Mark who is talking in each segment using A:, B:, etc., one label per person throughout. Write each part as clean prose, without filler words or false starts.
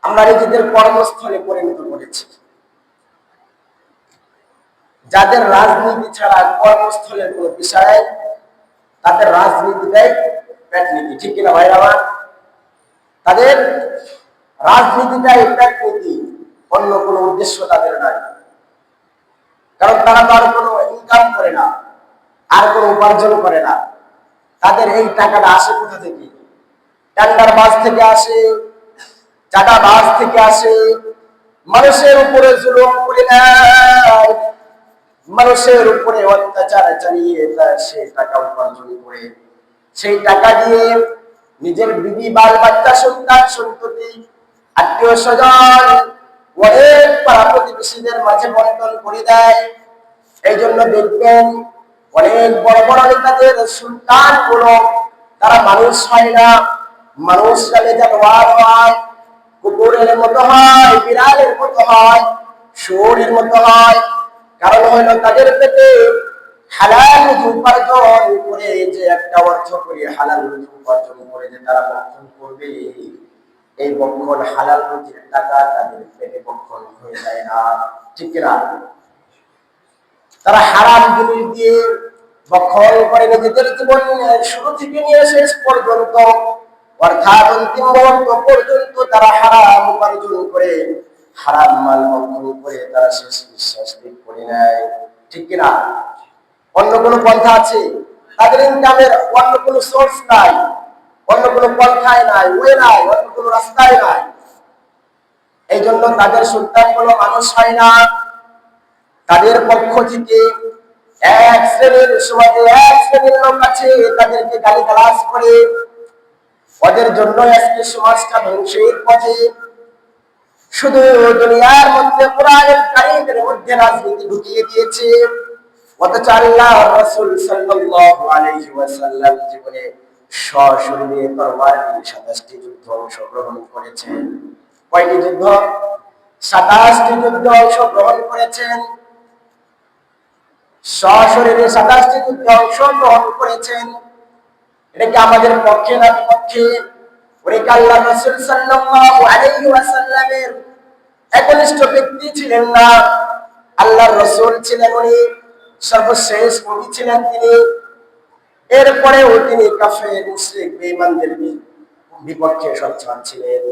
A: আমরা নিজেদের কর্মস্থলে পরিণত করেছি। যাদের রাজনীতি ছাড়া কর্মস্থলের কোনো বিষয়, তাদের রাজনীতিটাই পেটনীতি, ঠিক কিনা ভাইরা আমার? তাদের রাজনীতিটাই পেটনীতি, অন্য কোনো উদ্দেশ্য তাদের নাই। কারণ তারা তো আর কোনো ইনকাম করে না, আর কোনো উপার্জন করে না। তাদের এই টাকাটা আসে কোথা থেকে? টেন্ডার বাজ থেকে আসে, চাঁদাবাজ থেকে আসে। মানুষের উপরে জুলুম করে নেয়, মানুষের উপরে অত্যাচার চালিয়ে সে টাকা উপার্জন করে, সেই টাকা দিয়ে নিজের বিবি, বাল বাচ্চা, সন্তান সন্ততি, আত্মীয় স্বজন, অনেক পাড়া প্রতিবেশীদের মাঝে বন্টন করে দেয়। এই জন্য দেখবেন অনেক বড় বড় নেতাদের সন্তান গুলো তারা মানুষ হয় না, মানুষ নামে জানোয়ার হয়, কুকুরের মতো হয়, বিড়ালের মতো হয়, শুয়োরের মতো হয়। কারণ হইল তাদের পেটে হালাল রুজি উপার্জন করে যে একটা অর্থ করে হালাল রুজি উপার্জন করে যে তারা বক্ষণ করবে, এই বক্ষণ হালাল রুজির টাকা তাদের পেটে বক্ষণ হয়ে যায় না, ঠিক কিনা? তারা হারাম জিনিস দিয়ে বক্ষণ করে নিজেদের জীবনের শুরু থেকে নিয়ে শেষ পর্যন্ত, অর্থাৎ অন্তিম মুহূর্ত পর্যন্ত তারা হারাম উপার্জন করে, হারাম মাল বক্ষণ করে তারা শেষ নিঃশ্বাস ত্যাগ করে নেয়, ঠিক কিনা? অন্য কোনো পন্থা আছে? তাদের ইনকামের অন্য কোনো সোর্স নাই, অন্য কোনো পন্থায় নাই, ওয়ে নাই, অন্য কোনো রাস্তায় নাই। এই জন্য তাদের সন্তানগুলো মানুষ হয় না। তাদের পক্ষ থেকে এক শ্রেণীর সমাজে এক শ্রেণীর লোক আছে, তাদেরকে গালিগালাজ করে, ওদের জন্য আজকে সমাজটা ধ্বংসের পথে। শুধু দুনিয়ার মধ্যে কোরআনের কারিমের মধ্যে রাজনীতি ঢুকিয়ে দিয়েছে, অথচ আল্লাহ রাসূল সাল্লাল্লাহু আলাইহি ওয়াসাল্লাম জীবনে সশরীরে তরবারি দিয়ে 27টি যুদ্ধ অংশগ্রহণ করেছেন। কয়টি যুদ্ধ? 27টি যুদ্ধ অংশগ্রহণ করেছেন। সশরীরে 27টি যুদ্ধে অংশগ্রহণ করেছেন। এটা কি আমাদের পক্ষে না বিপক্ষে? উনি আল্লাহ রাসূল সাল্লাল্লাহু আলাইহি ওয়াসাল্লামের একনিষ্ঠ ব্যক্তি ছিলেন না, আল্লাহর রাসূল ছিলেন উনি, সর্বশেষ নবী ছিলেন তিনি। এরপরেও তিনি কাফের, মুশরিক, বেঈমানদের বিপক্ষে সোচ্চার ছিলেন।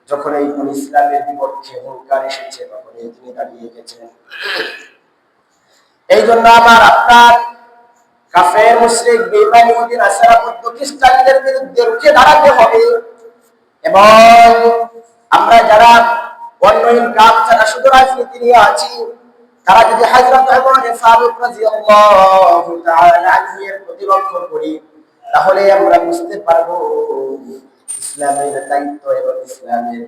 A: যখন এই ইসলামের বিপক্ষে হুঙ্কার এসেছে, তখনই তিনি দাঁড়িয়ে গেছেন। এই জন্য আমার আপনার কাফের, মুশরিক, বেঈমান, ইহুদি, নাসারা, বৌদ্ধ, খ্রিস্টানদের বিরুদ্ধে রুখে দাঁড়াতে হবে। এবং আমরা যারা অন্য ইনকাম ছাড়া শুধু রাজনীতি নিয়ে আছি, তারা যদি হযরত ওমর ফারুক রাদিয়াল্লাহু তাআলা আনহু-এর প্রতি লক্ষ্য করি, তাহলে আমরা বুঝতে পারবো ইসলামের দায়িত্ব এবং ইসলামের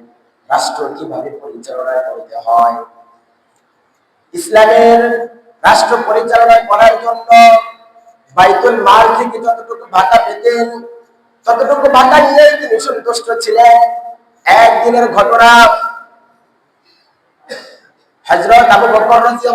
A: রাষ্ট্র কিভাবে পরিচালনা করতে হয়। ইসলামের রাষ্ট্র পরিচালনা করার জন্য বাইতুল মাল থেকে যতটুকু ভাতা পেতেন, ততটুকু ভাতা নিয়েই তিনি সন্তুষ্ট ছিলেন। একদিনের ঘটনা, হযরত আবু বকর রাদিয়াল্লাহু